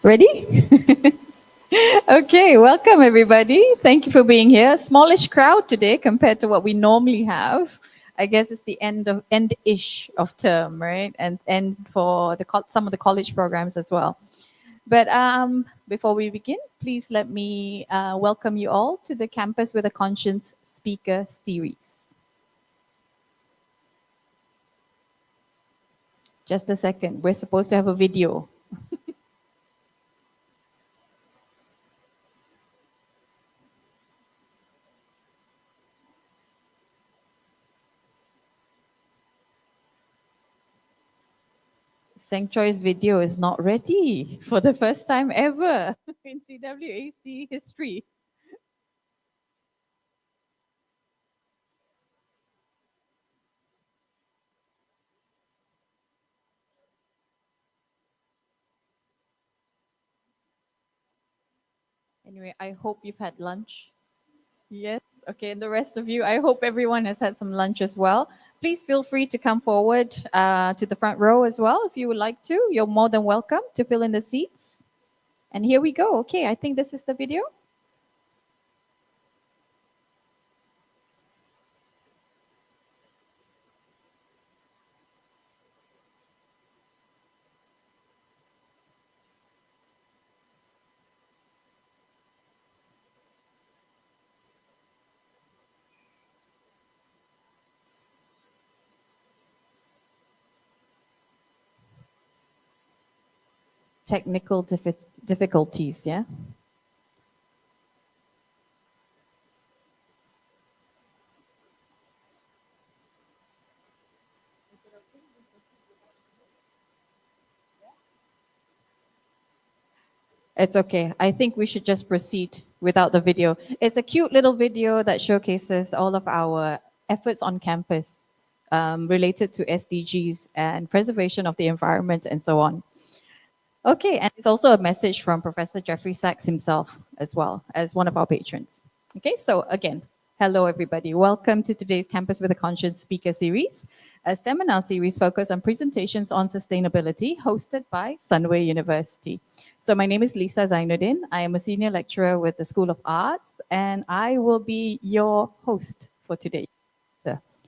Ready? Okay, welcome everybody. Thank you for being here. Smallish crowd today compared to what we normally have. I guess it's the end-ish of term, right? And end for some of the college programs as well. But before we begin, please let me welcome you all to the Campus with a Conscience speaker series. Just a second. We're supposed to have a video. Seng Choi's video is not ready for the first time ever in CWAC history. Anyway, I hope you've had lunch. Yes. Okay. And the rest of you, I hope everyone has had some lunch as well. Please feel free to come forward to the front row as well if you would like to. You're more than welcome to fill in the seats. And here we go. Okay. I think this is the video. Technical difficulties, yeah? It's okay. I think we should just proceed without the video. It's a cute little video that showcases all of our efforts on campus related to SDGs and preservation of the environment and so on. Okay, and it's also a message from Professor Jeffrey Sachs himself as well as one of our patrons. Okay, so again, hello everybody. Welcome to today's Campus with a Conscience speaker series, a seminar series focused on presentations on sustainability hosted by Sunway University. So my name is Lisa Zainuddin. I am a senior lecturer with the School of Arts, and I will be your host for today,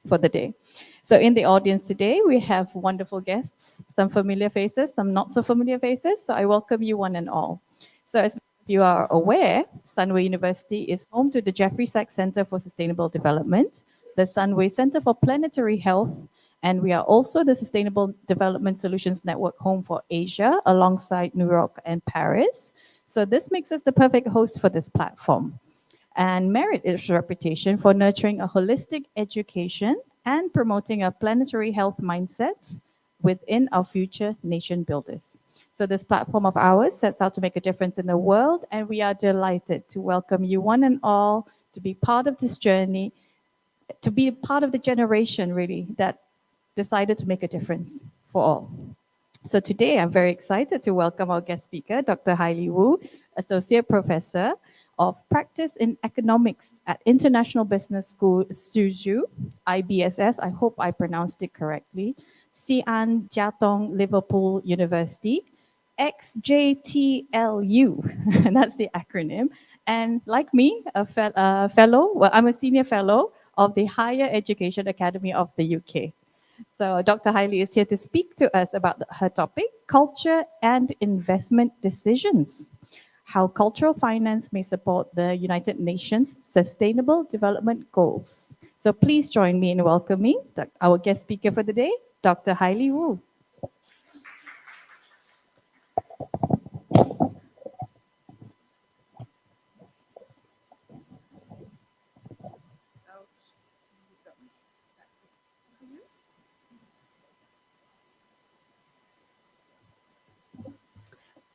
for the day. So in the audience today, we have wonderful guests, some familiar faces, some not so familiar faces. So I welcome you one and all. So as you are aware, Sunway University is home to the Jeffrey Sachs Center for Sustainable Development, the Sunway Center for Planetary Health, and we are also the Sustainable Development Solutions Network home for Asia, alongside New York and Paris. So this makes us the perfect host for this platform, and merit its reputation for nurturing a holistic education and promoting a planetary health mindset within our future nation builders. So this platform of ours sets out to make a difference in the world, and we are delighted to welcome you one and all to be part of this journey, to be part of the generation really that decided to make a difference for all. So today I'm very excited to welcome our guest speaker, Dr. Hailey Wu, Associate Professor of Practice in Economics at International Business School, Suzhou, IBSS, I hope I pronounced it correctly, Sian Jiatong Liverpool University, XJTLU, that's the acronym, and like me, a fellow, well, I'm a senior fellow of the Higher Education Academy of the UK. So Dr. Hailey is here to speak to us about her topic, culture and investment decisions, how cultural finance may support the United Nations Sustainable Development Goals. So please join me in welcoming our guest speaker for the day, Dr. Hailey Wu.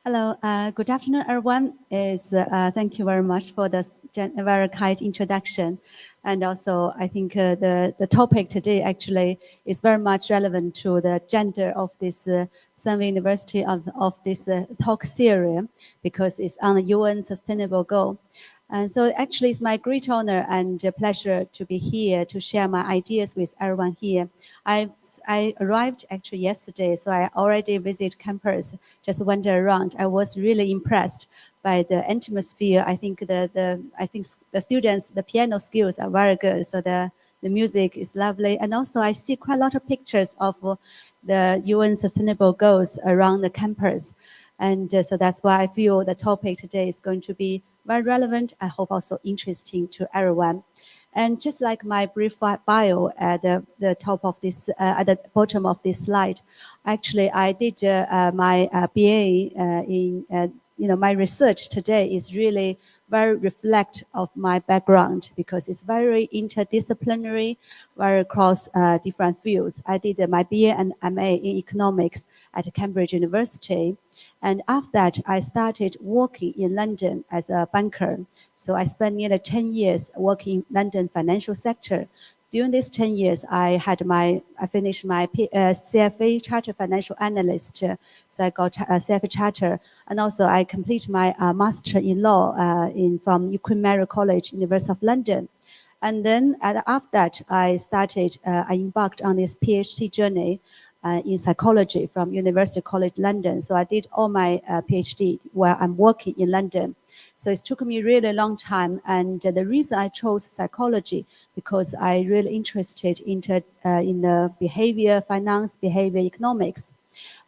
Hello, good afternoon, everyone. Thank you very much for this very kind introduction. And also, I think the topic today actually is very much relevant to the gender of this Sunway University of this talk series, because it's on the UN Sustainable Goal. And so actually it's my great honor and pleasure to be here to share my ideas with everyone here. I arrived actually yesterday, so I already visited campus, just wander around. I was really impressed by the atmosphere. I think the students, the piano skills are very good. So the music is lovely. And also I see quite a lot of pictures of the UN Sustainable Goals around the campus. And so that's why I feel the topic today is going to be very relevant. I hope also interesting to everyone. And just like my brief bio at the top of this, at the bottom of this slide, actually I did my BA in, my research today is really very reflect of my background because it's very interdisciplinary, very across different fields. I did my BA and MA in economics at Cambridge University. And after that, I started working in London as a banker. So I spent nearly 10 years working in London financial sector. During these 10 years, I finished my CFA Chartered Financial Analyst. So I got a CFA Charter. And also I completed my Master in Law from Queen Mary College, University of London. And then after that, I embarked on this PhD journey in psychology from University College London. So I did all my PhD while I'm working in London. So it took me really long time. And the reason I chose psychology, because I really interested in the behavior finance, behavior economics.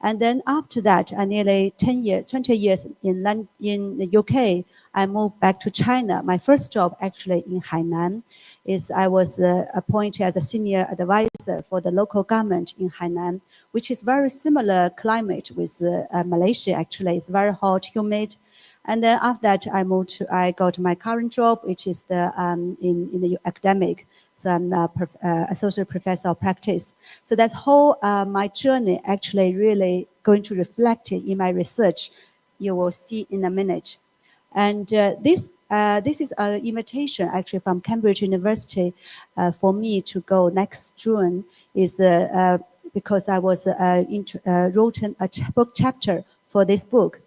And then after that, nearly 10 years, 20 years in the UK, I moved back to China. My first job actually in Hainan is I was appointed as a senior advisor for the local government in Hainan, which is very similar climate with Malaysia actually. It's very hot, humid. And then after that, I got my current job, which is in the academic. So I'm associate professor of practice. So that whole my journey actually really going to reflect it in my research. You will see in a minute. And this is an invitation actually from Cambridge University for me to go next June. Is because I was written a book chapter for this book.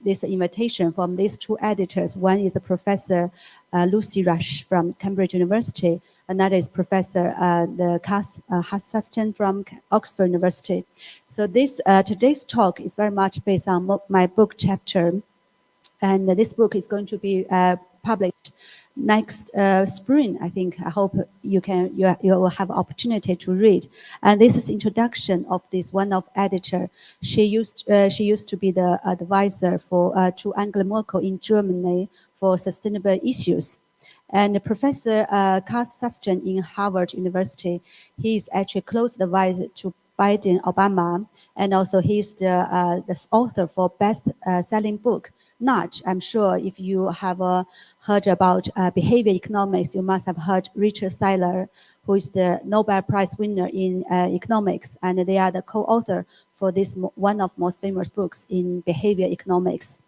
This invitation from these two editors. One is the Professor Lucy Rush from Cambridge University. Another is Professor Cass Sutton from Oxford University. So this today's talk is very much based on my book chapter. And this book is going to be published next spring. I think. I hope you will have opportunity to read. And this is introduction of this one-off editor. She used to be the advisor to Angela Merkel in Germany for sustainable issues. And Professor Cass Sutton in Harvard University, he is actually close advisor to Biden Obama, and also he's the author for best-selling book. Nudge. I'm sure if you have heard about behavior economics, you must have heard Richard Thaler, who is the Nobel Prize winner in economics, and they are the co-author for this one of most famous books in behavior economics.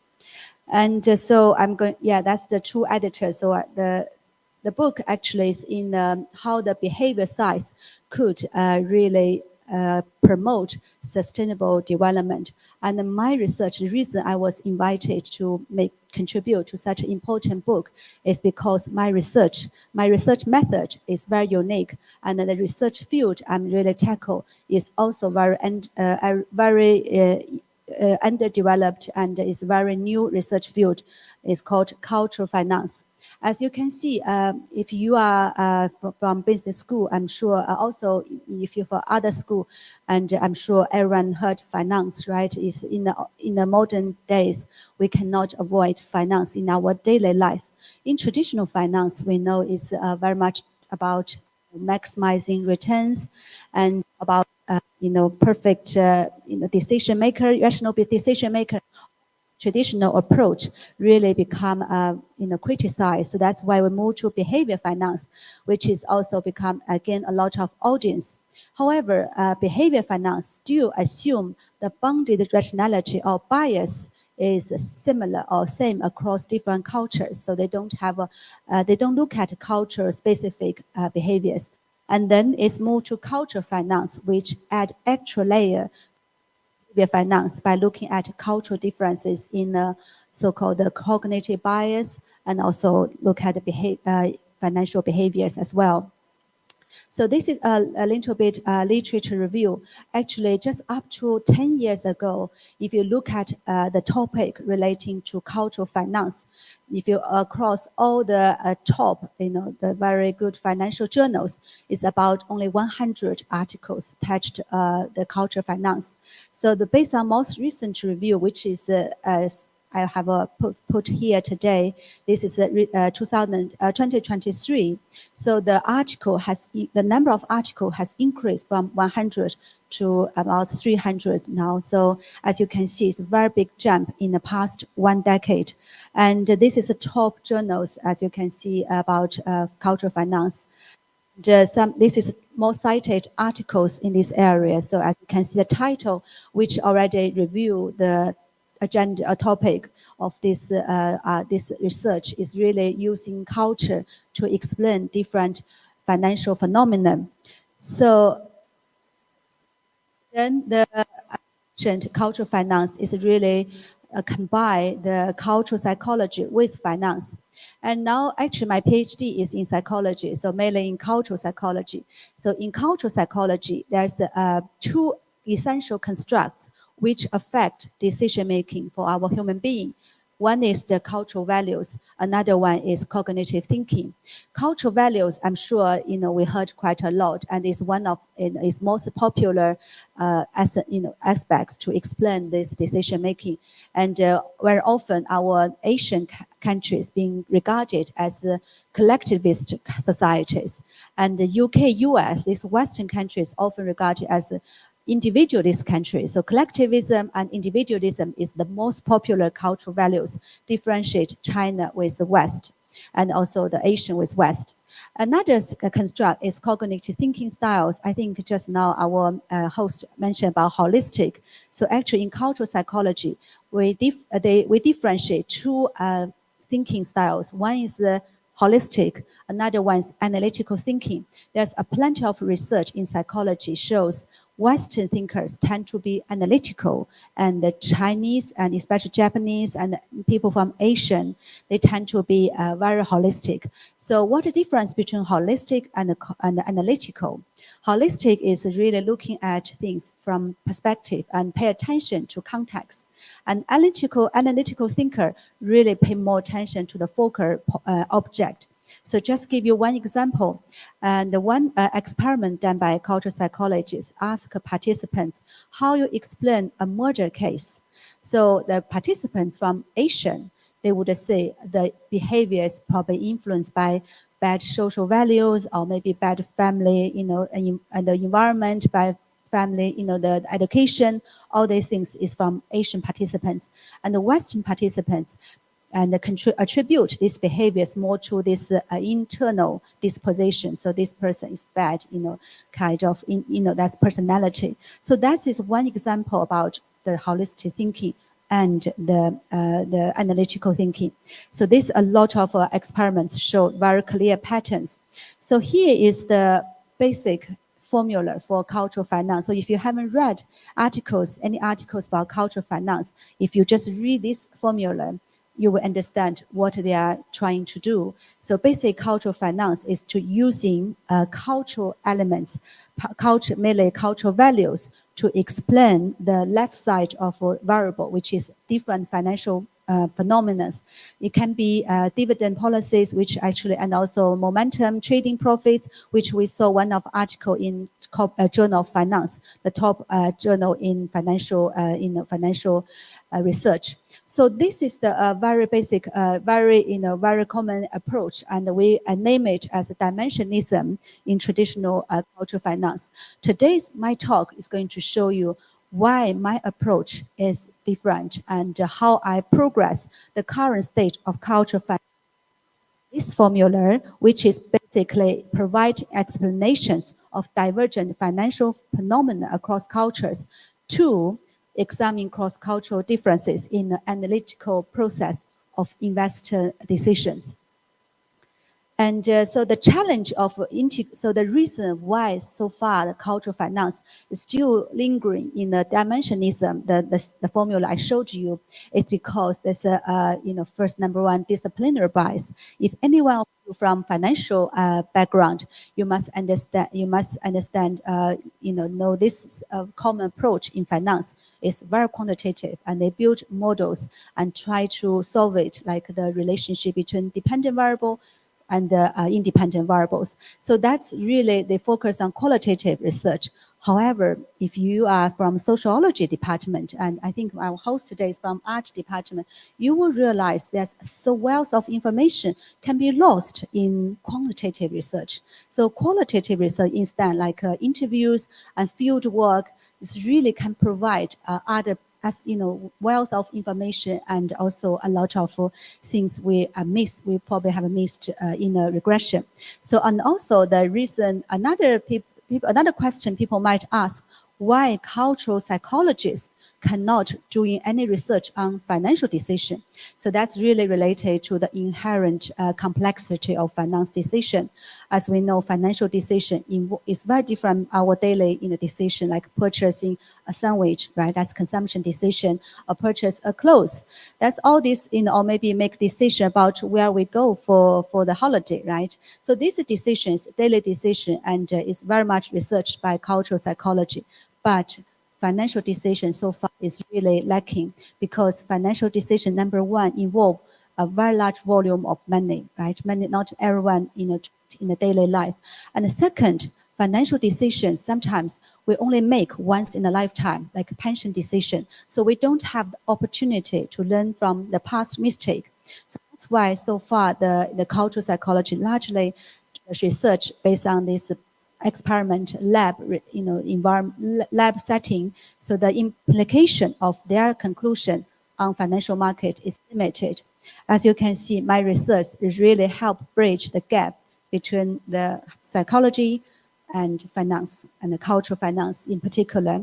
And so I'm going. Yeah, that's the two editors. So the book actually is in how the behavior science could really promote sustainable development. And my research, the reason I was invited to contribute to such an important book is because my research method is very unique, and the research field I'm really tackle is also very underdeveloped and is very new research field. It's called cultural finance. As you can see, if you are from business school, I'm sure also if you're from other school, and I'm sure everyone heard finance, right? Is in the modern days, we cannot avoid finance in our daily life. In traditional finance, we know is very much about maximizing returns and about perfect decision maker, rational decision maker. Traditional approach really become criticized. So that's why we move to behavior finance, which is also become again a lot of audience. However, behavior finance still assume the bounded rationality or bias is similar or same across different cultures. So they don't look at culture specific behaviors. And then it's moved to culture finance, which add extra layer finance by looking at cultural differences in the so-called cognitive bias and also look at the financial behaviors as well. So this is a little bit literature review. Actually, just up to 10 years ago, if you look at the topic relating to cultural finance, if you across all the top, the very good financial journals, it's about only 100 articles attached the cultural finance. So based on most recent review, which is I have put here today. This is 2023. So the number of article has increased from 100 to about 300 now. So as you can see, it's a very big jump in the past 1 decade. And this is the top journals, as you can see, about cultural finance. This is most cited articles in this area. So as you can see, the title, which already review the agenda, a topic of this research, is really using culture to explain different financial phenomena. So then the cultural finance is really combine the cultural psychology with finance. And now actually my PhD is in psychology, so mainly in cultural psychology. So in cultural psychology, there's two essential constructs which affect decision-making for our human being. One is the cultural values. Another one is cognitive thinking. Cultural values, I'm sure we heard quite a lot, and is one of its most popular aspects to explain this decision making. And very often, our Asian countries being regarded as collectivist societies, and the UK, US, these Western countries often regarded as individualist countries. So collectivism and individualism is the most popular cultural values, differentiate China with the West and also the Asian with West. Another construct is cognitive thinking styles. I think just now our host mentioned about holistic. So actually in cultural psychology, we differentiate two thinking styles. One is holistic, another one is analytical thinking. There's plenty of research in psychology shows Western thinkers tend to be analytical, and the Chinese and especially Japanese and people from Asian, they tend to be very holistic. So what the difference between holistic and analytical? Holistic is really looking at things from perspective and pay attention to context. An analytical thinker really pay more attention to the focal object. So just give you one example. And the one experiment done by cultural psychologists ask participants how you explain a murder case. So the participants from Asian, they would say the behavior is probably influenced by bad social values or maybe bad family, and the environment, by family, the education, all these things is from Asian participants. And the Western participants and attribute these behaviors more to this internal disposition. So this person is bad, kind of, that's personality. So that is one example about the holistic thinking and the analytical thinking. So this a lot of experiments show very clear patterns. So here is the basic formula for cultural finance. So if you haven't read any articles about cultural finance, if you just read this formula, you will understand what they are trying to do. So basic cultural finance is to using cultural elements, mainly cultural values, to explain the left side of a variable, which is different financial phenomena. It can be dividend policies, which actually, and also momentum trading profits, which we saw one of article in Journal of Finance, the top journal in financial research. So this is the very basic, very common approach, and we name it as dimensionism in traditional cultural finance. Today's my talk is going to show you why my approach is different and how I progress the current stage of cultural finance. This formula, which is basically provide explanations of divergent financial phenomena across cultures, to examine cross-cultural differences in the analytical process of investor decisions. And so the challenge of so the reason why so far the cultural finance is still lingering in the dimensionism, the formula I showed you, is because there's a first, number one, disciplinary bias. If anyone of you from financial background, you must understand know this common approach in finance is very quantitative, and they build models and try to solve it, like the relationship between dependent variable and the independent variables. So that's really, they focus on qualitative research. However, if you are from sociology department, and I think our host today is from art department, you will realize that so wealth of information can be lost in quantitative research. So qualitative research instead, like interviews and field work, is really can provide other, as wealth of information, and also a lot of things we probably have missed in a regression. So, and also the reason, another question people might ask, why cultural psychologists cannot doing any research on financial decision. So that's really related to the inherent complexity of finance decision. As we know, financial decision is very different our daily decision, like purchasing a sandwich, right? That's consumption decision, or purchase a clothes. That's all this, or maybe make decision about where we go for the holiday, right? So these decisions, daily decision, and is very much researched by cultural psychology. But financial decision so far is really lacking, because financial decision, number one, involve a very large volume of money, right? Money, not everyone in the daily life. And the second, financial decisions sometimes we only make once in a lifetime, like a pension decision. So we don't have the opportunity to learn from the past mistake. So that's why so far the cultural psychology largely research based on this experiment lab, environment, lab setting. So the implication of their conclusion on financial market is limited. As you can see, my research is really help bridge the gap between the psychology and finance, and the cultural finance in particular,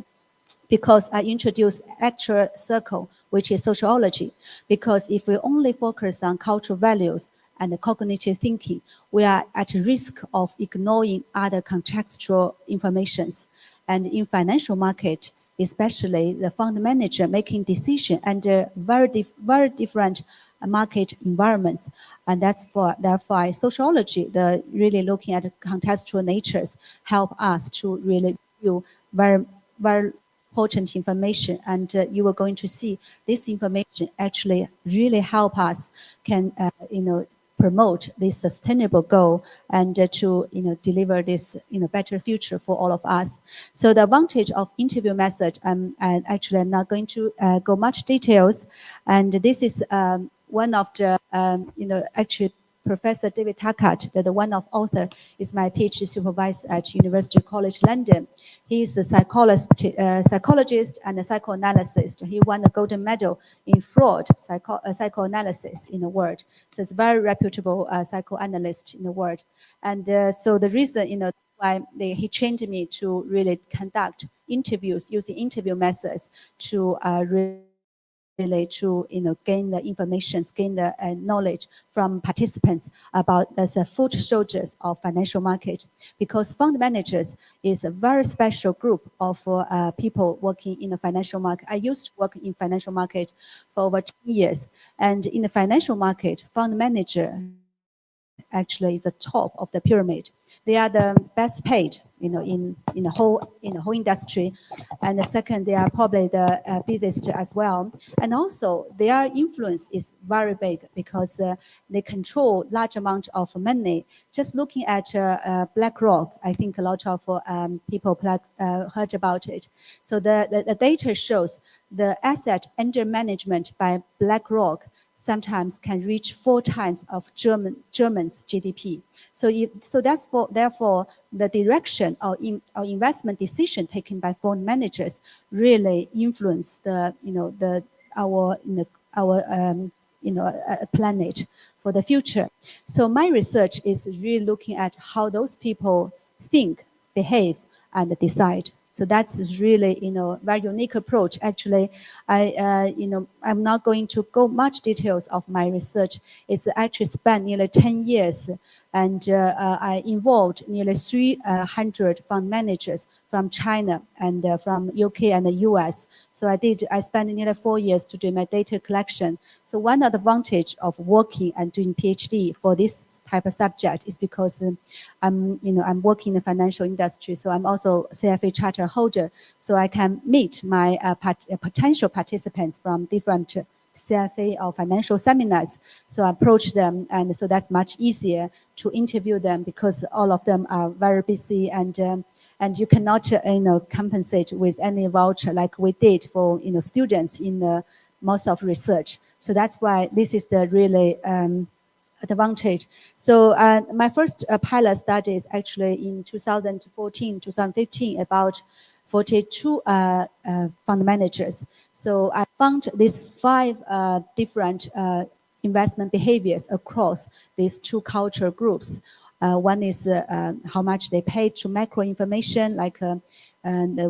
because I introduced actual circle, which is sociology. Because if we only focus on cultural values and the cognitive thinking, we are at risk of ignoring other contextual informations. And in financial market, especially the fund manager making decision under very different market environments. And therefore sociology, the really looking at contextual natures, help us to really view very potent information. And you are going to see this information actually really help us can promote this sustainable goal, and to deliver this better future for all of us. So the advantage of interview method, and actually I'm not going to go much details, and this is one of the actually Professor David Tackett, the one of author, is my PhD supervisor at University College London. He is a psychologist and a psychoanalyst. He won the golden medal in fraud psychoanalysis in the world. So it's a very reputable psychoanalyst in the world. And so the reason, why he trained me to really conduct interviews using interview methods to really to gain the information, gain the knowledge from participants about the foot soldiers of financial market. Because fund managers is a very special group of people working in the financial market. I used to work in financial market for over 10 years, and in the financial market, fund manager actually is the top of the pyramid. They are the best paid, in the whole industry. And the second, they are probably the busiest as well. And also, their influence is very big, because they control large amount of money. Just looking at BlackRock, I think a lot of people heard about it. So the data shows the asset under management by BlackRock sometimes can reach 4 times of German's GDP. So therefore the direction or investment decision taken by fund managers really influence the our planet for the future. So my research is really looking at how those people think, behave, and decide. So that's really, very unique approach. Actually, I'm not going to go much details of my research. It's actually spent nearly 10 years And I involved nearly 300 fund managers from China and from UK and the US. So I spent nearly 4 years to do my data collection. So one advantage of working and doing PhD for this type of subject is because I'm working in the financial industry. So I'm also CFA charter holder. So I can meet my potential participants from different CFA or financial seminars. So I approach them, and so that's much easier to interview them because all of them are very busy, and you cannot compensate with any voucher like we did for students in most of research. So that's why this is the really advantage. So my first pilot study is actually in 2014, 2015 about 42 fund managers. So I found these 5 different investment behaviors across these 2 culture groups. One is how much they pay to macro information, like another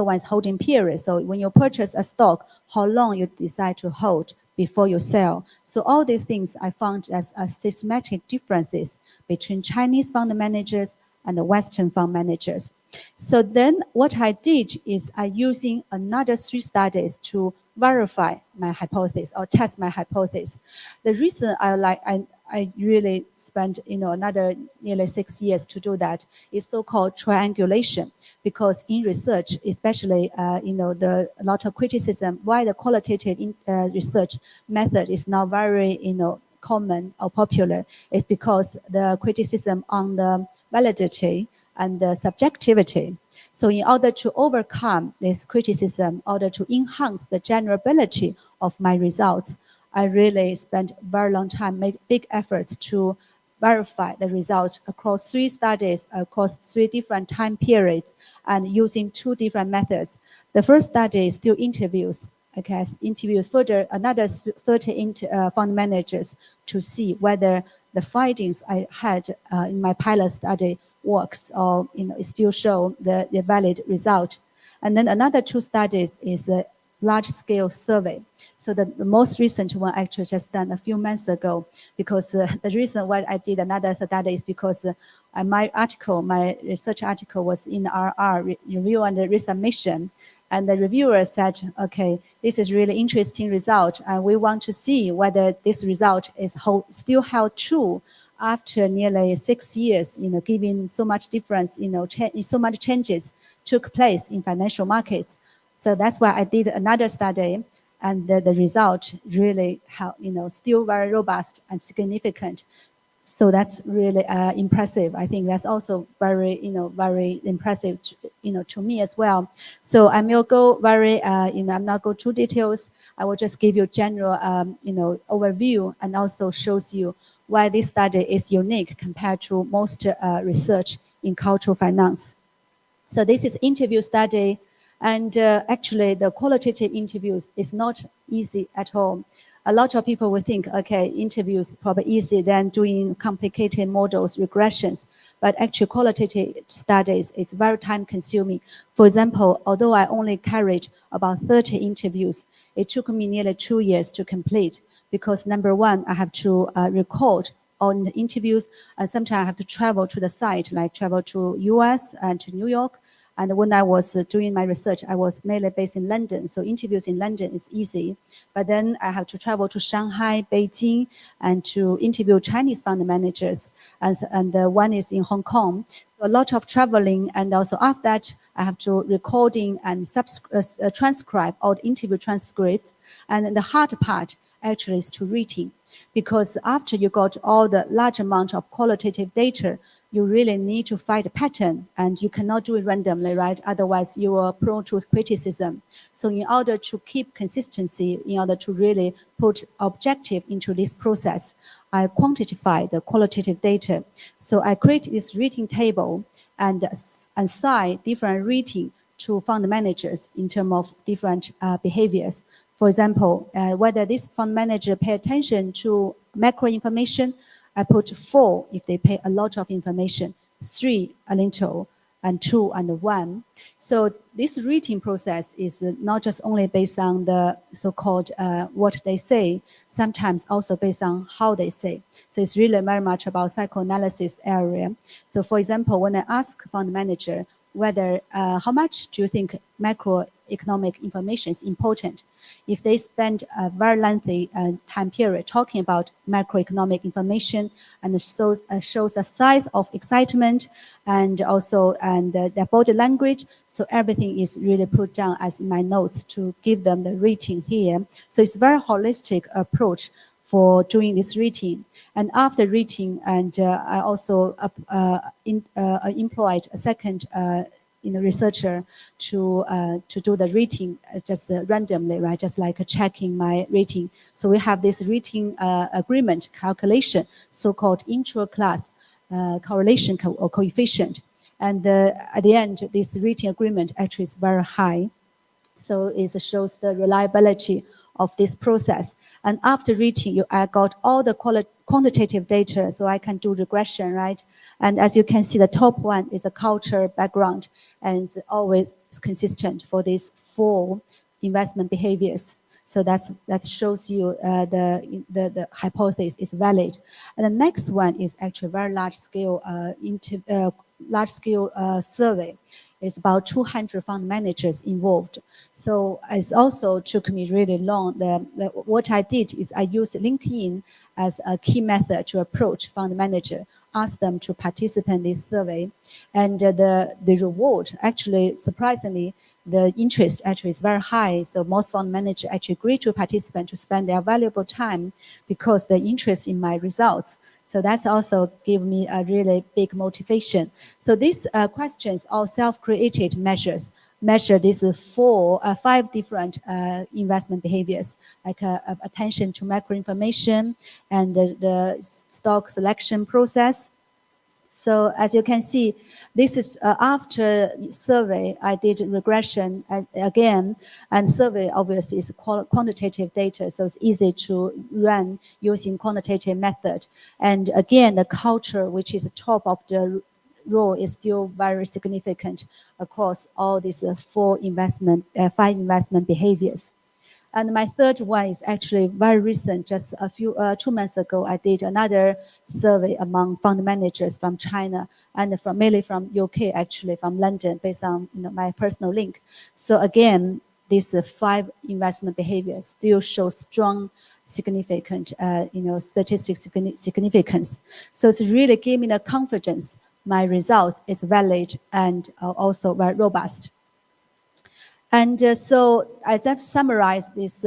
one is holding period. So when you purchase a stock, how long you decide to hold before you sell. So all these things I found as systematic differences between Chinese fund managers and the Western fund managers. So then what I did is I using another 3 studies to verify my hypothesis or test my hypothesis. The reason I really spent another nearly 6 years to do that is so-called triangulation, because in research, especially a lot of criticism why the qualitative research method is not very common or popular is because the criticism on the validity and the subjectivity. So in order to overcome this criticism, in order to enhance the generability of my results, I really spent a very long time, made big efforts to verify the results across 3 studies, across 3 different time periods, and using 2 different methods. The first study is still interviews. Okay, interviews further another 30 fund managers to see whether the findings I had in my pilot study works or it still show the valid result. And then another 2 studies is a large-scale survey. So the most recent one actually just done a few months ago, because the reason why I did another study is because my research article was in RR, Review and Resubmission. And the reviewer said, okay, this is really interesting result, and we want to see whether this result is still held true after nearly 6 years, given so much difference, so much changes took place in financial markets. So that's why I did another study, and the result really still very robust and significant. So that's really impressive. I think that's also very impressive to me as well. So I will go I'm not go too details. I will just give you general overview, and also shows you why this study is unique compared to most research in cultural finance. So this is interview study, and actually the qualitative interviews is not easy at all. A lot of people will think, okay, interviews probably easy than doing complicated models, regressions, but actually qualitative studies is very time consuming. For example, although I only carried about 30 interviews, it took me nearly 2 years to complete, because number one, I have to record all the interviews, and sometimes I have to travel to the site, like travel to US and to New York. And when I was doing my research, I was mainly based in London. So interviews in London is easy. But then I have to travel to Shanghai, Beijing, and to interview Chinese fund managers. And one is in Hong Kong. A lot of traveling. And also after that, I have to recording and transcribe all the interview transcripts. And the hard part actually is to reading. Because after you got all the large amount of qualitative data, you really need to find a pattern, and you cannot do it randomly, right? Otherwise, you are prone to criticism. So in order to keep consistency, in order to really put objective into this process, I quantify the qualitative data. So I create this rating table and assign different rating to fund managers in terms of different behaviors. For example, whether this fund manager pay attention to macro information, I put 4 if they pay a lot of information, 3 a little, and 2 and 1. So this rating process is not just only based on the so-called what they say, sometimes also based on how they say. So it's really very much about psychoanalysis area. So for example, when I ask fund manager whether how much do you think macroeconomic information is important, if they spend a very lengthy time period talking about macroeconomic information and shows the size of excitement and also their body language, so everything is really put down as in my notes to give them the rating here. So it's a very holistic approach for doing this rating. And after rating, and I also employed a second researcher to do the rating just randomly, right? Just like checking my rating. So we have this rating agreement calculation, so-called intra-class correlation or coefficient. And at the end, this rating agreement actually is very high. So it shows the reliability of this process. And after rating, I got all the quantitative data, so I can do regression, right? And as you can see, the top one is a culture background, and it's always consistent for these 4 investment behaviors. So that shows you the hypothesis is valid. And the next one is actually very large scale survey. It's about 200 fund managers involved. So it also took me really long. What I did is I used LinkedIn as a key method to approach fund manager, ask them to participate in this survey. And the reward, actually, surprisingly, the interest actually is very high. So most fund managers actually agree to participate to spend their valuable time because the interest in my results. So that's also give me a really big motivation. So these questions are self-created measures, measure these 5 different investment behaviors, like attention to macro information and the stock selection process. So as you can see, this is after survey, I did regression again, and survey obviously is quantitative data, so it's easy to run using quantitative method. And again, the culture, which is the top of the role, is still very significant across all these 5 investment behaviors. And my third one is actually very recent. Just 2 months ago, I did another survey among fund managers from China and mainly from UK, actually from London, based on my personal link. So again, these 5 investment behaviors still show strong, significant, statistic significance. So it's really gave me the confidence my result is valid and also very robust. And so I just summarized these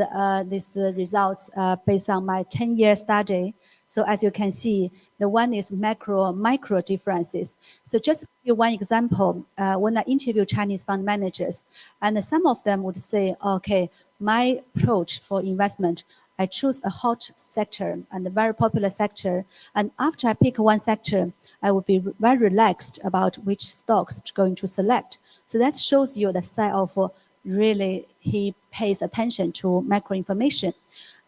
results based on my 10-year study. So as you can see, the one is micro differences. So just to give you one example, when I interview Chinese fund managers, and some of them would say, okay, my approach for investment, I choose a hot sector and a very popular sector. And after I pick one sector, I would be very relaxed about which stocks going to select. So that shows you the side of really he pays attention to macro information.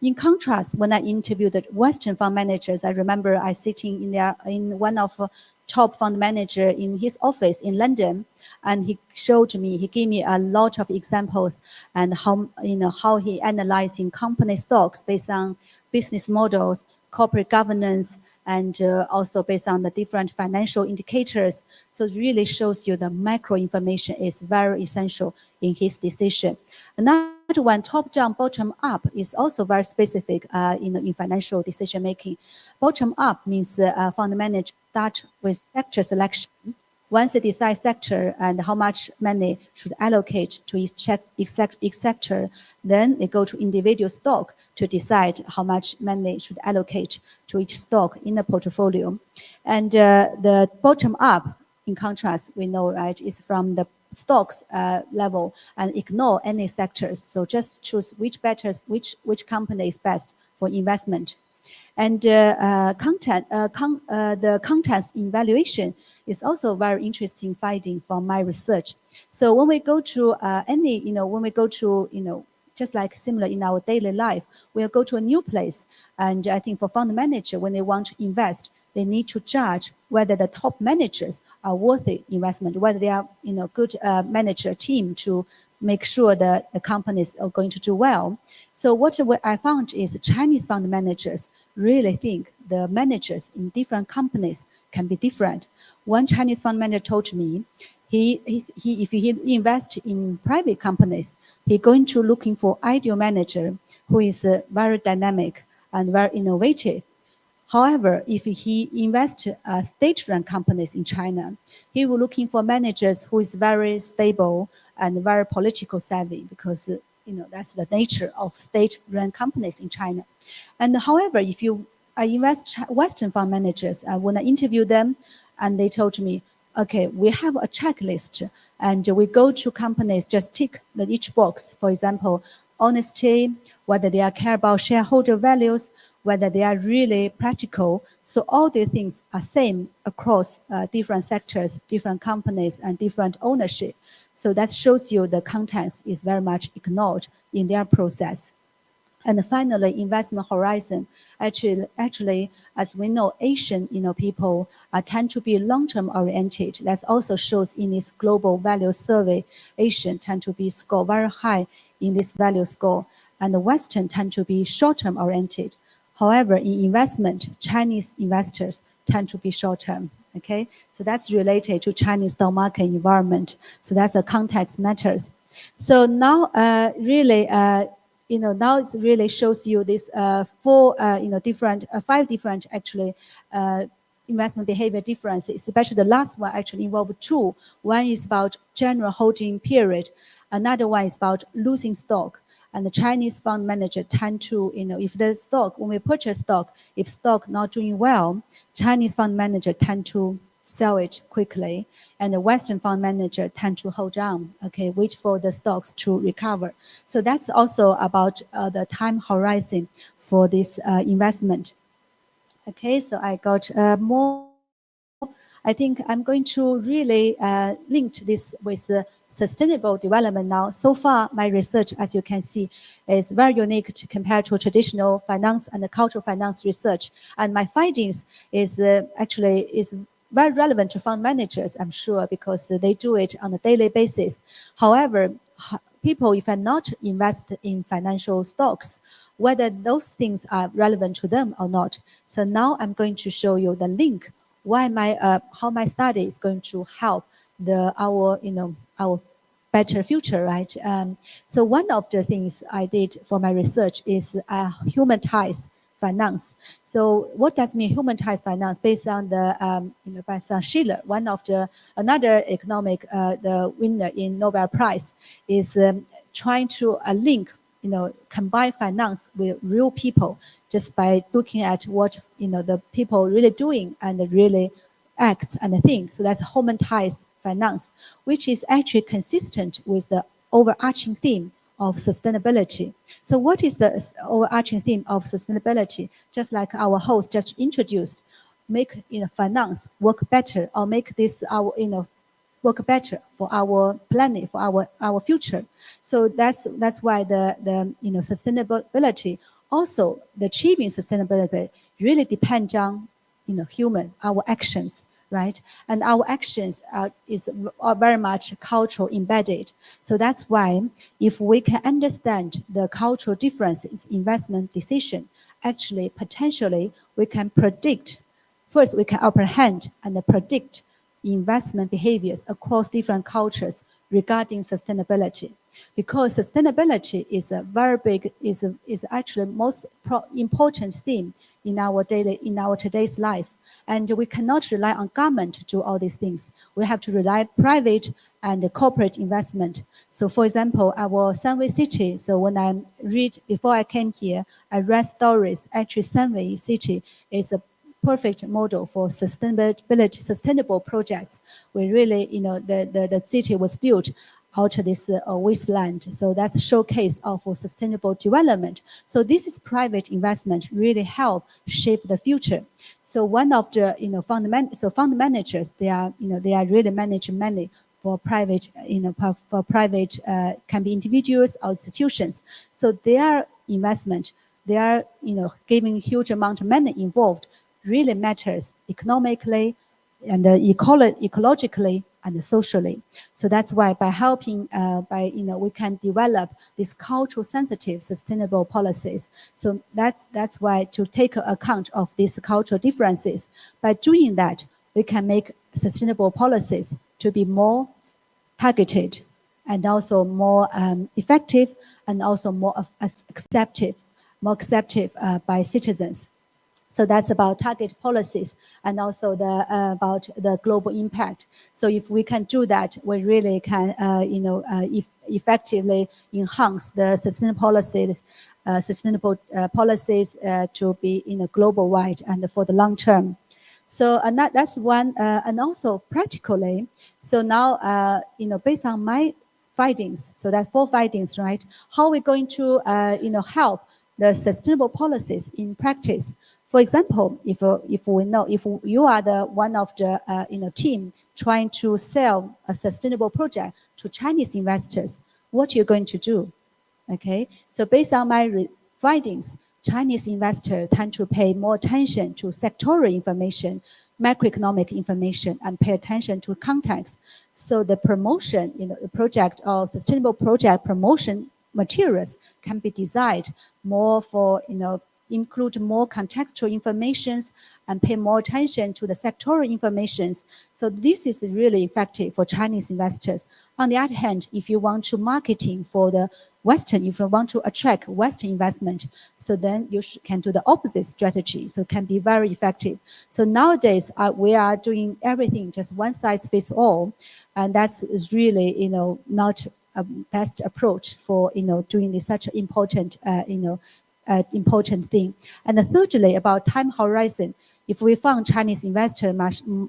In contrast, when I interviewed the Western fund managers, I remember I sitting in one of top fund manager in his office in London, and he gave me a lot of examples and how he analyzing company stocks based on business models, corporate governance, and also based on the different financial indicators. So it really shows you the macro information is very essential in his decision. Another one, top-down, bottom-up, is also very specific in financial decision-making. Bottom-up means fund manager start with sector selection. Once they decide sector and how much money should allocate to each sector, then they go to individual stock to decide how much money should allocate to each stock in the portfolio. And the bottom up, in contrast, we know, right, is from the stocks level and ignore any sectors. So just choose which company is best for investment. And the contents evaluation is also very interesting finding from my research. So when we go to just like similar in our daily life, we'll go to a new place. And I think for fund manager, when they want to invest, they need to judge whether the top managers are worthy investment, whether they are good manager team to make sure that the companies are going to do well. So what I found is Chinese fund managers really think the managers in different companies can be different. One Chinese fund manager told me, if he invest in private companies, he's going to looking for ideal manager who is very dynamic and very innovative. However, if he invests state-run companies in China, he will looking for managers who is very stable and very political savvy, because that's the nature of state-run companies in China. And however, if you invest Western fund managers, when I interview them, and they told me, okay, we have a checklist, and we go to companies, just tick each box. For example, honesty, whether they are care about shareholder values, whether they are really practical. So all these things are same across different sectors, different companies, and different ownership. So that shows you the context is very much ignored in their process. And finally, investment horizon. Actually, as we know, Asian people tend to be long-term oriented. That also shows in this global value survey. Asian tend to be score very high in this value score, and the Western tend to be short-term oriented. However, in investment, Chinese investors tend to be short-term. Okay, so that's related to Chinese stock market environment. So that's a context matters. So now, really. Now it really shows you this five different actually investment behavior differences, especially the last one actually involve two. One is about general holding period. Another one is about losing stock. And the Chinese fund manager tend to, if the stock, when we purchase stock, if stock not doing well, Chinese fund manager tend to sell it quickly, and the Western fund manager tend to hold on, okay, wait for the stocks to recover. So that's also about the time horizon for this investment. Okay, so I got more. I think I'm going to really link this with sustainable development now. So far, my research, as you can see, is very unique compared to traditional finance and the cultural finance research. And my findings is actually very relevant to fund managers, I'm sure, because they do it on a daily basis. However, people, if not invest in financial stocks, whether those things are relevant to them or not. So now I'm going to show you the link how my study is going to help our better future, right? So one of the things I did for my research is humanize finance. So what does mean humanize finance? Based on the based on Schiller, another economic the winner in Nobel Prize, is trying to link combine finance with real people, just by looking at what the people really doing and really acts and think. So that's humanize finance, which is actually consistent with the overarching theme of sustainability. So what is the overarching theme of sustainability? Just like our host just introduced, make finance work better, or make this our work better for our planet, for our future. So that's why the sustainability, also the achieving sustainability, really depends on human, our actions, right? And our actions are very much cultural embedded. So that's why if we can understand the cultural differences in investment decision, actually potentially we can predict. First, we can apprehend and predict investment behaviors across different cultures regarding sustainability, because sustainability is a very big, is actually most important theme in our today's life. And we cannot rely on government to do all these things. We have to rely private and corporate investment. So for example, our Sunway City, so when I read, before I came here, I read stories, actually Sunway City is a perfect model for sustainable projects. We really, the city was built out of this wasteland. So that's a showcase of sustainable development. So this is private investment really help shape the future. So one of the fund managers, they are really managing money for private, for private can be individuals or institutions. So their investment, they are giving huge amount of money involved really matters economically and ecologically and socially. So that's why by helping, we can develop these cultural sensitive sustainable policies. So that's why to take account of these cultural differences. By doing that, we can make sustainable policies to be more targeted and also more effective and also more accepted by citizens. So that's about target policies and also about the global impact. So if we can do that, we really can, effectively enhance the sustainable policies to be global wide and for the long term. So and that's one, and also practically. So now, based on my findings, so that's 4 findings, right? How are we going to, help the sustainable policies in practice? For example, if you are the one of the team trying to sell a sustainable project to Chinese investors, what you're going to do? Okay, so based on my findings, Chinese investors tend to pay more attention to sectoral information, macroeconomic information, and pay attention to context. So the promotion, the project or sustainable project promotion materials can be designed more for, include more contextual informations and pay more attention to the sectoral informations. So this is really effective for Chinese investors. On the other hand, if you want to marketing for the Western, if you want to attract Western investment, so then you can do the opposite strategy. So it can be very effective. So nowadays we are doing everything just one size fits all, and that's really not a best approach for doing this such important important thing. And thirdly, about time horizon. If we found Chinese investors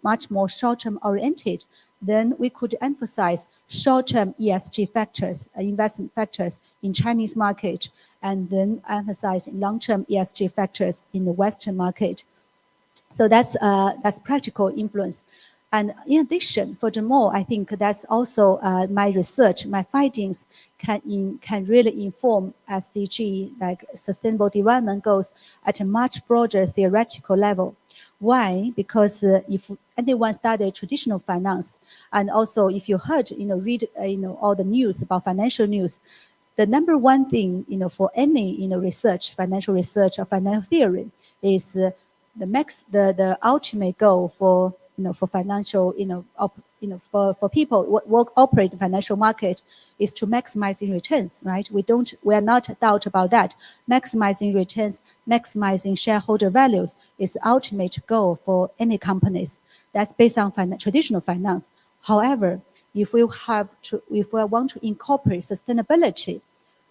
much more short-term oriented, then we could emphasize short-term ESG factors, investment factors in Chinese market, and then emphasize long-term ESG factors in the Western market. So that's practical influence. And in addition, furthermore, I think that's also my research, my findings can really inform SDG, like Sustainable Development Goals, at a much broader theoretical level. Why? Because if anyone studied traditional finance, and also if you heard, read, all the news about financial news, the number one thing, for any, research, financial research or financial theory, is the ultimate goal for for financial, for people work operate the financial market is to maximizing returns, right? We are not doubt about that. Maximizing returns, maximizing shareholder values is the ultimate goal for any companies. That's based on traditional finance. However, if we want to incorporate sustainability,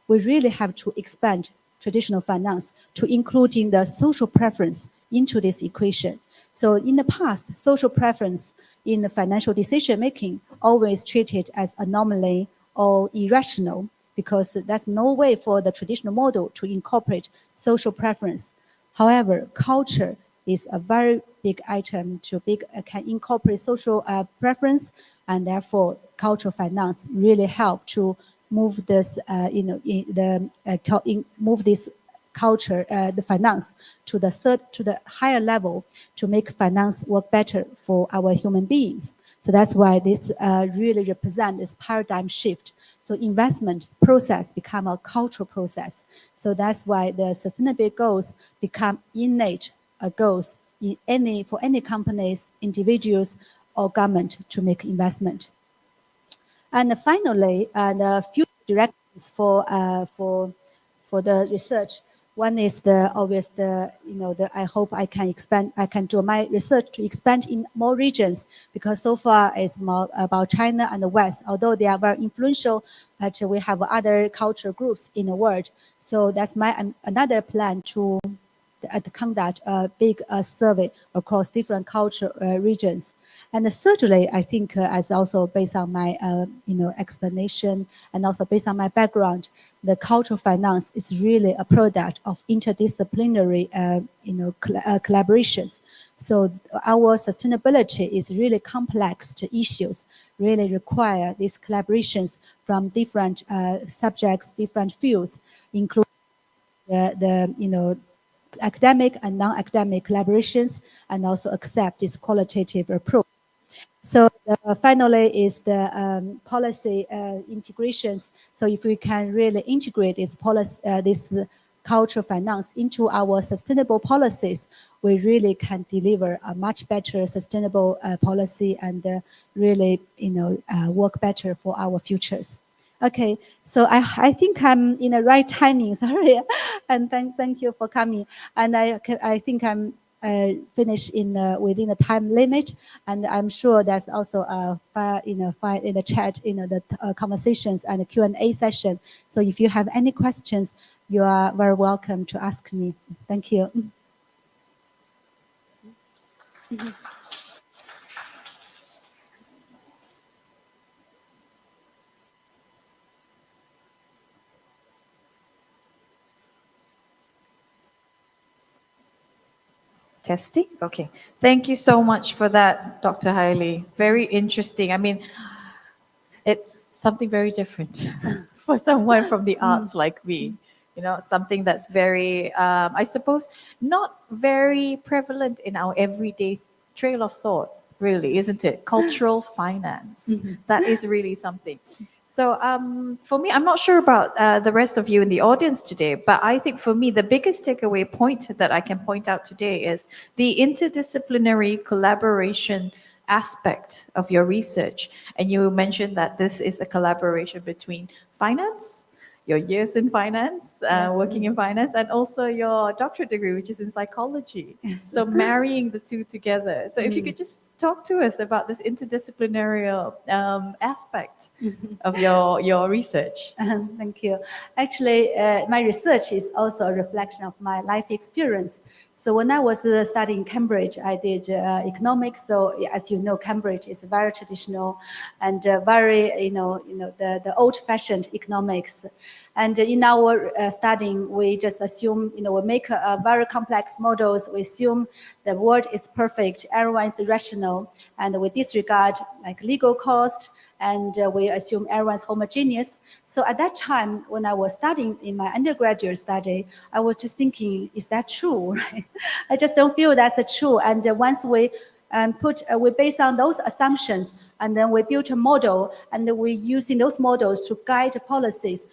we really have to expand traditional finance to including the social preference into this equation. So in the past, social preference in the financial decision making always treated as anomaly or irrational, because there's no way for the traditional model to incorporate social preference. However, culture is a very big item can incorporate social preference, and therefore cultural finance really help to move this, move this culture, the finance to the higher level to make finance work better for our human beings. So that's why this really represents this paradigm shift. So investment process become a cultural process. So that's why the sustainability goals become innate goals for any companies, individuals, or government to make investment. And finally, the few directions for the research. One is I hope I can do my research to expand in more regions, because so far it's more about China and the West, although they are very influential, but we have other cultural groups in the world. So that's my another plan to conduct a big survey across different cultural regions. And thirdly, I think as also based on my explanation and also based on my background, the cultural finance is really a product of interdisciplinary collaborations. So our sustainability is really complex issues, really require these collaborations from different subjects, different fields, including academic and non-academic collaborations, and also accept this qualitative approach. So finally is the policy integrations. So if we can really integrate this policy, this cultural finance into our sustainable policies, we really can deliver a much better sustainable policy and really, work better for our futures. Okay, so I think I'm in the right timing. Sorry, and thank you for coming. And I think I'm finished in within the time limit, and I'm sure there's also a in the chat, the conversations and the Q&A session. So if you have any questions, you are very welcome to ask me. Thank you. Testing? Okay. Thank you so much for that, Dr. Hailey. Very interesting. I mean, it's something very different for someone from the arts like me. Something that's very, I suppose, not very prevalent in our everyday trail of thought, really, isn't it? Cultural finance. That is really something. So for me, I'm not sure about the rest of you in the audience today, but I think for me, the biggest takeaway point that I can point out today is the interdisciplinary collaboration aspect of your research. And you mentioned that this is a collaboration between finance, your years in finance, working in finance, and also your doctorate degree, which is in psychology. Yes. So marrying the two together. So if you could just talk to us about this interdisciplinary aspect of your research. Thank you. Actually, my research is also a reflection of my life experience. So when I was studying Cambridge, I did economics. So as you know, Cambridge is very traditional and very, the old-fashioned economics. And in our studying, we just assume, we make very complex models. We assume the world is perfect, everyone is rational, and we disregard like legal cost, and we assume everyone's homogeneous. So at that time, when I was studying in my undergraduate study, I was just thinking, is that true? Right? I just don't feel that's true. And once we we based on those assumptions, and then we built a model, and we using those models to guide policies.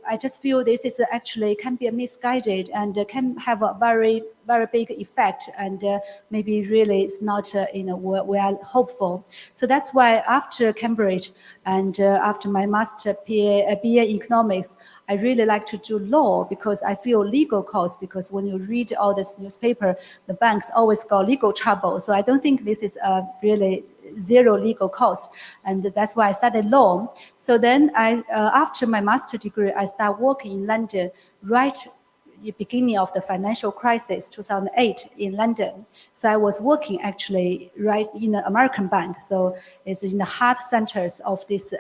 I just feel this is actually can be misguided and can have a very, very big effect, and maybe really it's not, we are hopeful. So that's why after Cambridge and after my master BA in economics, I really like to do law because I feel legal costs, because when you read all this newspaper, the banks always got legal trouble. So I don't think this is a really zero legal cost, and that's why I studied law. So then after my master degree, I started working in London right the beginning of the financial crisis, 2008 in London. So I was working actually right in an American bank. So it's in the heart centers of this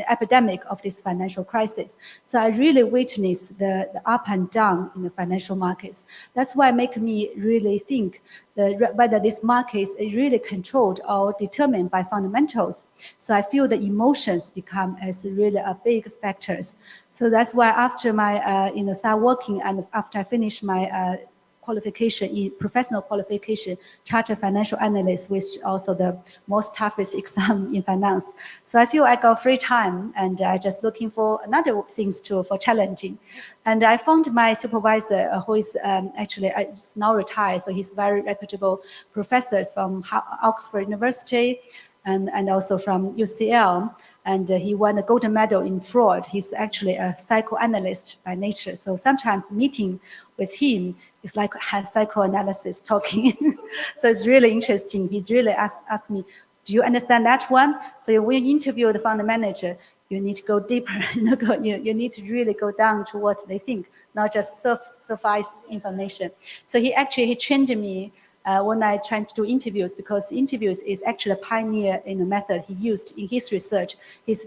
epidemic of this financial crisis. So I really witnessed the up and down in the financial markets. That's why it makes me really think whether this market is really controlled or determined by fundamentals. So I feel the emotions become as really a big factors. So that's why after my, start working, and after I finish my qualification, professional qualification, chartered financial analyst, which also the most toughest exam in finance. So I feel I got free time, and I just looking for another things for challenging. And I found my supervisor, who is actually now retired, so he's very reputable professors from Oxford University and also from UCL. And he won the golden medal in fraud. He's actually a psychoanalyst by nature. So sometimes meeting with him is like psychoanalysis talking. So it's really interesting. He's really asked me, do you understand that one? So when you interview the fund manager, you need to go deeper. You need to really go down to what they think, not just suffice information. So he trained me when I tried to do interviews, because interviews is actually a pioneer in the method he used in his research. He's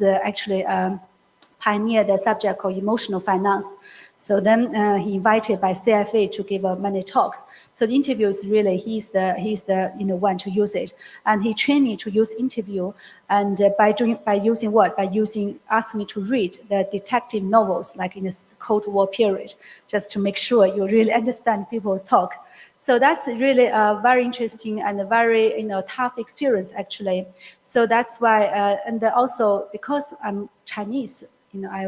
actually pioneered the subject called emotional finance. So then he invited by CFA to give many talks. So the interview is really he's the one to use it, and he trained me to use interview, and by asking me to read the detective novels like in the Cold War period, just to make sure you really understand people talk. So that's really a very interesting and a very tough experience actually. So that's why, and also because I'm Chinese, I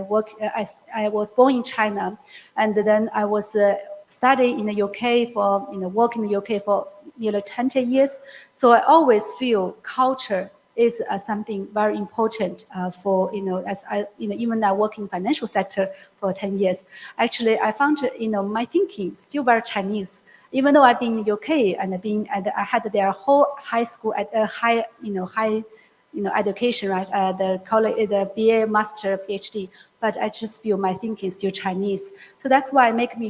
was born in China, and then I was studying in the UK for work in the UK for nearly 20 years. So I always feel culture is something very important for as I even I work in financial sector for 10 years. Actually, I found my thinking still very Chinese. Even though I've been in the UK and I had their whole high school at a high education, right? The college, the BA, master, PhD. But I just feel my thinking is still Chinese. So that's why it make me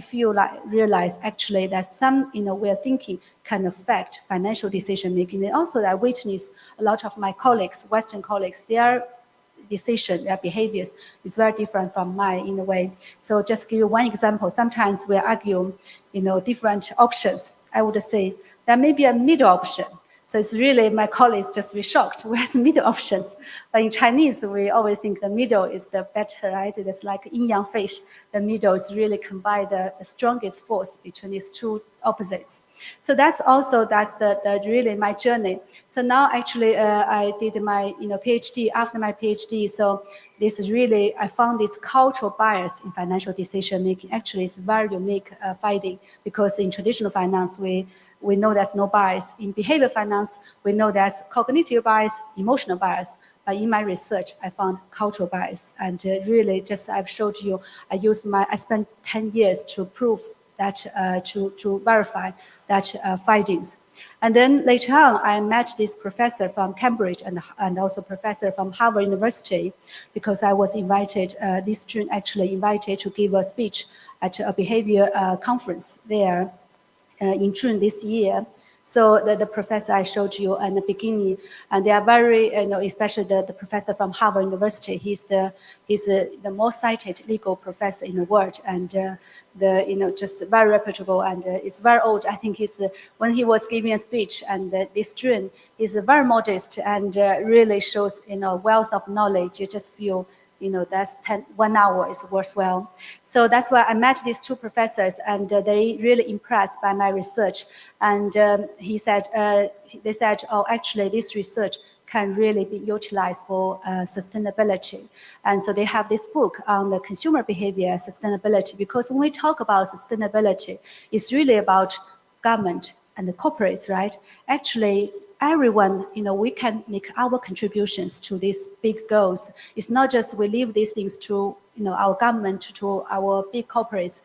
realize actually that some way of thinking can affect financial decision making. And also I witness a lot of my colleagues, Western colleagues, their decision, their behaviors is very different from mine in a way. So just give you one example. Sometimes we argue, different options. I would say there may be a middle option. So it's really, my colleagues just be shocked. Where's the middle options? But in Chinese, we always think the middle is the better, right? It's like yin-yang fish. The middle is really combine the strongest force between these two opposites. So that's the really my journey. So now actually I did my PhD. After my PhD, so this is really, I found this cultural bias in financial decision making. Actually, it's very unique finding, because in traditional finance we know there's no bias. In behavior finance, we know there's cognitive bias, emotional bias. But in my research, I found cultural bias, and really, just I've showed you, I spent 10 years to prove that, to verify that findings. And then later on, I met this professor from Cambridge and also professor from Harvard University, because I was invited, this student actually invited to give a speech at a behavior conference there in June this year. So the professor I showed you in the beginning, and they are very, especially the professor from Harvard University, he's the most cited legal professor in the world, and just very reputable, and is very old. I think when he was giving a speech, and this student is very modest and really shows wealth of knowledge. You just feel that's 1 hour is worthwhile. So that's why I met these two professors, and they really impressed by my research. And they said, oh, actually this research can really be utilized for sustainability. And so they have this book on the consumer behavior sustainability, because when we talk about sustainability, it's really about government and the corporates, right? Actually, everyone, we can make our contributions to these big goals. It's not just we leave these things to, our government, to our big corporates.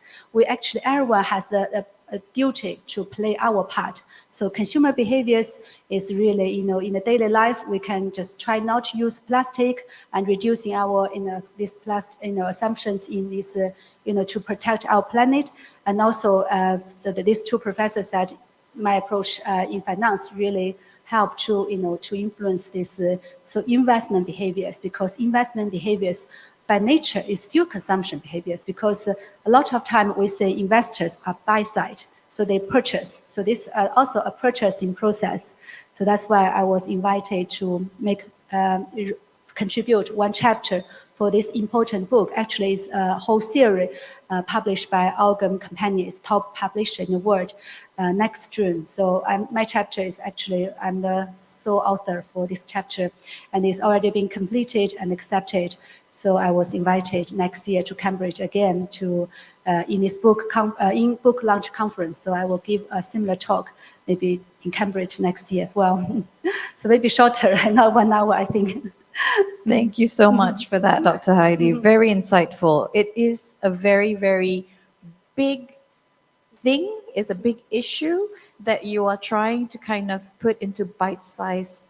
Everyone has a duty to play our part. So consumer behaviors is really, in the daily life, we can just try not to use plastic and reducing our, this plastic, assumptions in this, to protect our planet. And also, so that these two professors said, my approach in finance really help to to influence this so investment behaviors, because investment behaviors by nature is still consumption behaviors, because a lot of time we say investors are buy side, so they purchase. So this also a purchasing process. So that's why I was invited to contribute one chapter for this important book. Actually, it's a whole series published by Algam Companies, top publisher in the world, next June. So my chapter is actually, I'm the sole author for this chapter, and it's already been completed and accepted. So I was invited next year to Cambridge again to in this book launch conference. So I will give a similar talk maybe in Cambridge next year as well. So maybe shorter, not 1 hour, I think. Thank you so much for that, Dr. Heidi. Very insightful. It is a very, very big thing, is a big issue that you are trying to kind of put into bite-sized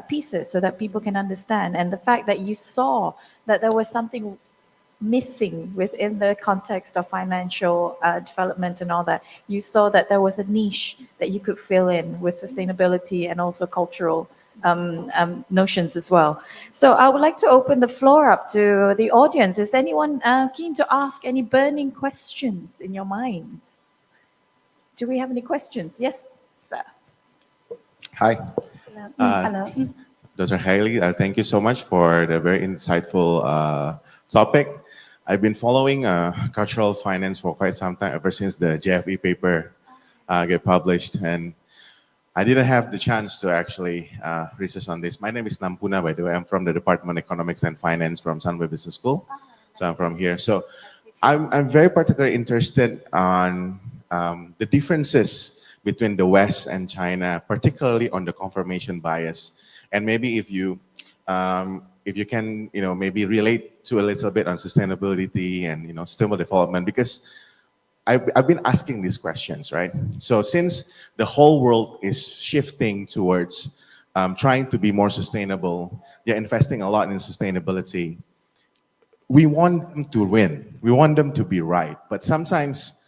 pieces so that people can understand. And the fact that you saw that there was something missing within the context of financial development and all that, you saw that there was a niche that you could fill in with sustainability and also cultural notions as well. So I would like to open the floor up to the audience. Is anyone keen to ask any burning questions in your minds? Do we have any questions? Yes, sir. Hi, Hello. Dr. Haley. Thank you so much for the very insightful topic. I've been following cultural finance for quite some time, ever since the JFE paper get published, and I didn't have the chance to actually research on this. My name is Nampuna, by the way. I'm from the Department of Economics and Finance from Sunway Business School. So I'm from here. So I'm very particularly interested on the differences between the West and China, particularly on the confirmation bias. And maybe if you can, maybe relate to a little bit on sustainability and, sustainable development, because I've been asking these questions, right? So since the whole world is shifting towards trying to be more sustainable, they're investing a lot in sustainability. We want them to win. We want them to be right. But sometimes,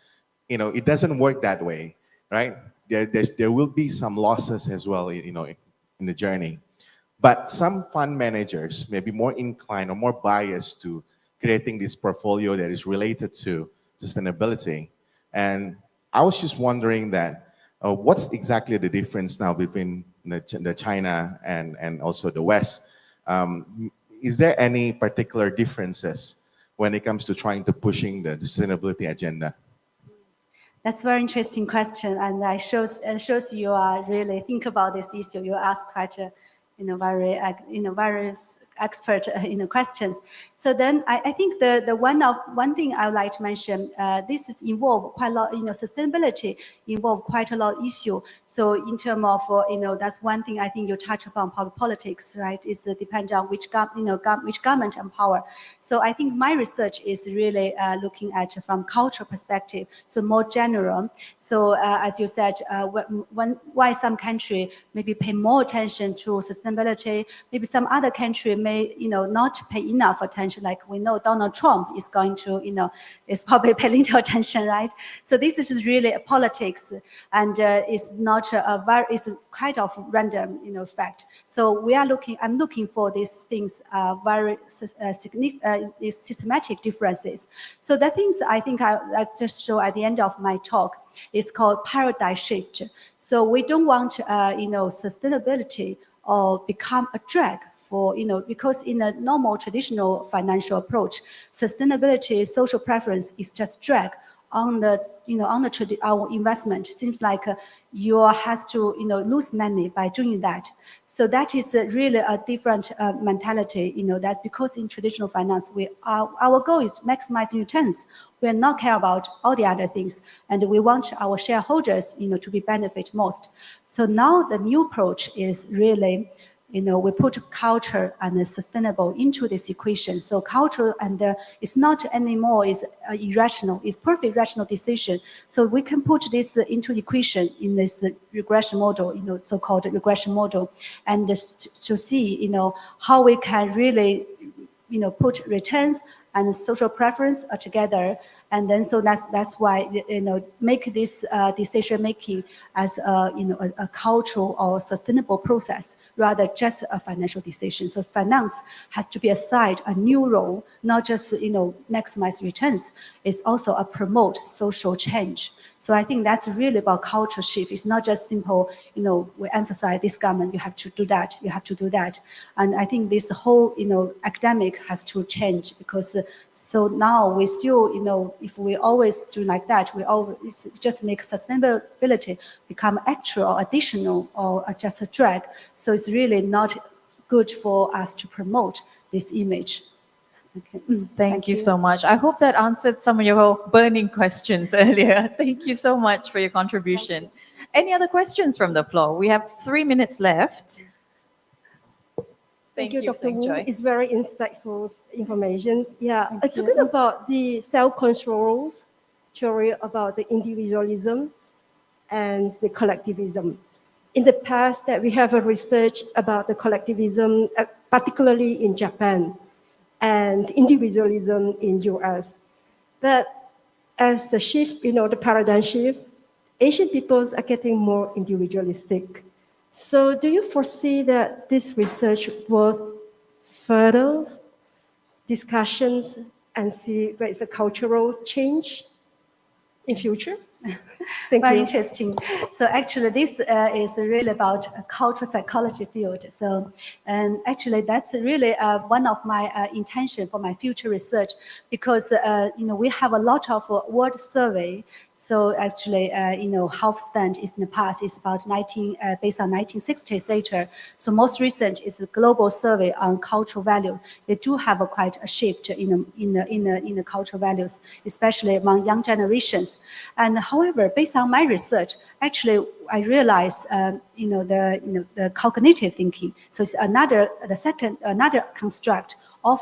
it doesn't work that way, right? There will be some losses as well, in the journey. But some fund managers may be more inclined or more biased to creating this portfolio that is related to sustainability. And I was just wondering that what's exactly the difference now between the China and also the West? Is there any particular differences when it comes to trying to pushing the sustainability agenda? That's a very interesting question, and it shows you are really think about this issue. You ask quite a, very, various expert, questions. So then I think the one thing I would like to mention, this is involve quite a lot, sustainability involve quite a lot of issue. So in terms of, that's one thing I think you touch upon politics, right? Is depend on which government and power. So I think my research is really looking at from cultural perspective, so more general. So as you said, why some country maybe pay more attention to sustainability, maybe some other country may not pay enough attention. Like we know Donald Trump is going to is probably pay little attention, right? So this is really a politics, and it's not it's kind of random fact. So I'm looking for these things very systematic differences. So the things I think let's just show at the end of my talk is called paradigm shift. So we don't want sustainability or become a drag for, because in a normal traditional financial approach, sustainability, social preference is just drag on the, our investment. It seems like you has to, lose money by doing that. So that is really a different mentality, that's because in traditional finance, our goal is maximizing returns. We are not care about all the other things, and we want our shareholders, to be benefit most. So now the new approach is really, we put culture and sustainable into this equation. So culture and it's not anymore is irrational, it's perfect rational decision. So we can put this into equation in this regression model, so-called regression model, and to see, how we can really, put returns and social preference together. And then, so that's why, make this decision making as a cultural or sustainable process rather just a financial decision. So finance has to be assigned a new role, not just maximize returns. It's also a promote social change. So I think that's really about culture shift. It's not just simple, we emphasize this government, you have to do that, you have to do that. And I think this whole, academic has to change, because so now we still, if we always do like that, we always just make sustainability become actual or additional or just a drag. So it's really not good for us to promote this image. Okay. Thank you so much. I hope that answered some of your burning questions earlier. Thank you so much for your contribution. Any other questions from the floor? We have 3 minutes left. Thank you, Dr. Seng Wu. Choi. It's very insightful information. Yeah, talking about the self-control theory about the individualism and the collectivism. In the past, that we have a research about the collectivism, particularly in Japan, and individualism in US. But as the shift, the paradigm shift, Asian peoples are getting more individualistic. So do you foresee that this research will further discussions and see there is a cultural change in future? Thank Very you. interesting. So actually, this is really about a cultural psychology field. So, and actually, that's really one of my intention for my future research, because we have a lot of world survey. So actually, health stand is in the past is about based on 1960s data. So most recent is the global survey on cultural value. They do have quite a shift in the cultural values, especially among young generations. And however, based on my research, actually, I realized, the cognitive thinking. So it's another construct of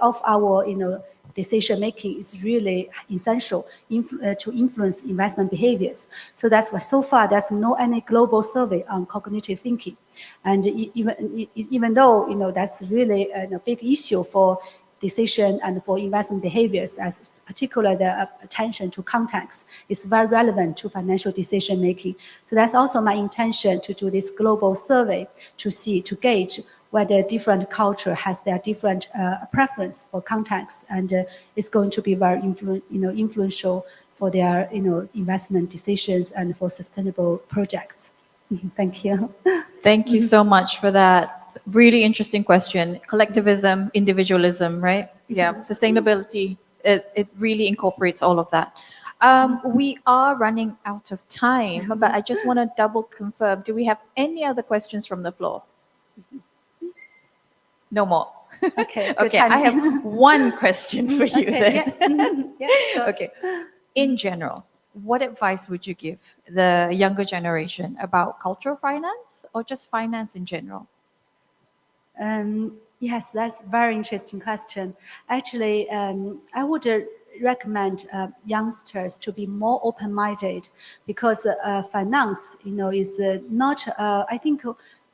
of our, decision making is really essential to influence investment behaviors. So that's why so far there's no any global survey on cognitive thinking, and even though that's really a big issue for decision and for investment behaviors, as particularly the attention to context is very relevant to financial decision making. So that's also my intention to do this global survey to gauge whether different culture has their different preference for context, and it's going to be very influential for their investment decisions and for sustainable projects. Thank you. Thank you so much for that really interesting question. Collectivism, individualism, right? Yeah, sustainability, it really incorporates all of that. We are running out of time, but I just want to double confirm. Do we have any other questions from the floor? No more. Okay. Okay, I have one question for you then. Sure. Okay. In general, what advice would you give the younger generation about cultural finance or just finance in general? Yes, that's a very interesting question. Actually, I would recommend youngsters to be more open-minded, because finance, is not. I think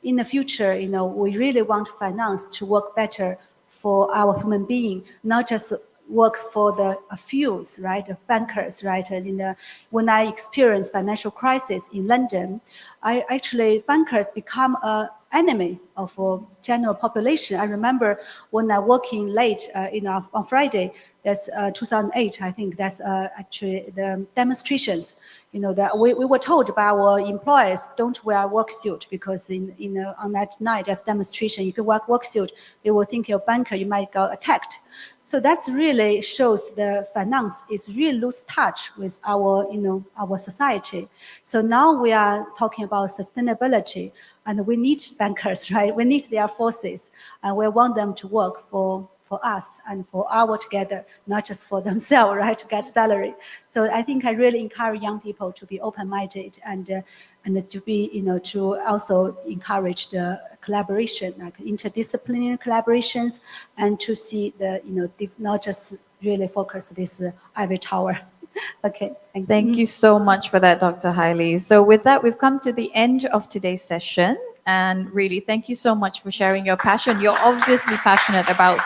in the future, we really want finance to work better for our human being, not just work for the fews, right, the bankers, right. And when I experienced financial crisis in London, bankers become a enemy of general population. I remember when I working late, on Friday, that's 2008. I think that's actually the demonstrations. That we were told by our employers, don't wear work suit, because on that night there's demonstration. If you wear work suit, they will think you're a banker, you might get attacked. So that really shows the finance is really lose touch with our society. So now we are talking about sustainability, and we need bankers, right? We need their forces, and we want them to work for us and for our together, not just for themselves, right, to get salary. So I think I really encourage young people to be open-minded, and to be, to also encourage the collaboration, like interdisciplinary collaborations, and to see not just really focus this ivory tower. Okay, Thank you so much for that, Dr. Hailey. So with that, we've come to the end of today's session. And really, thank you so much for sharing your passion. You're obviously passionate about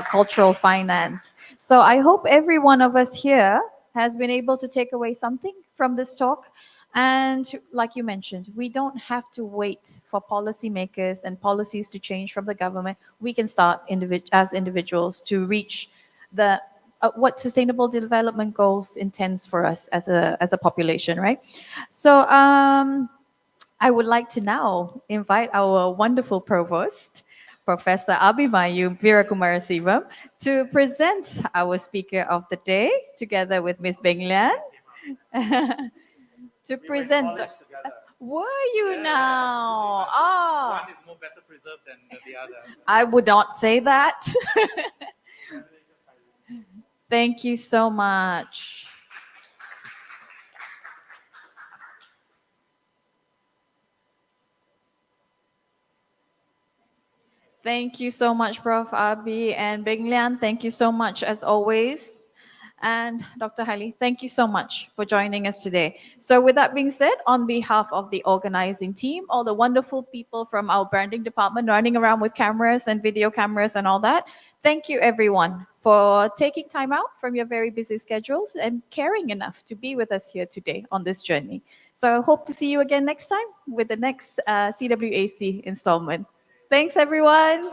cultural finance. So I hope every one of us here has been able to take away something from this talk. And like you mentioned, we don't have to wait for policymakers and policies to change from the government. We can start as individuals to reach the what sustainable development goals intends for us as a population, right? So I would like to now invite our wonderful provost, Professor Abimayu Virakumarasivam, to present our speaker of the day together with Ms. Beng Lian. To present. Were you now? Ah, One is more better preserved than the other. I would not say that. Thank you so much. Thank you so much, Prof. Abi and Beng Lian. Thank you so much as always. And Dr. Hailey, thank you so much for joining us today. So with that being said, on behalf of the organizing team, all the wonderful people from our branding department running around with cameras and video cameras and all that, thank you everyone for taking time out from your very busy schedules and caring enough to be with us here today on this journey. So I hope to see you again next time with the next CWAC installment. Thanks, everyone.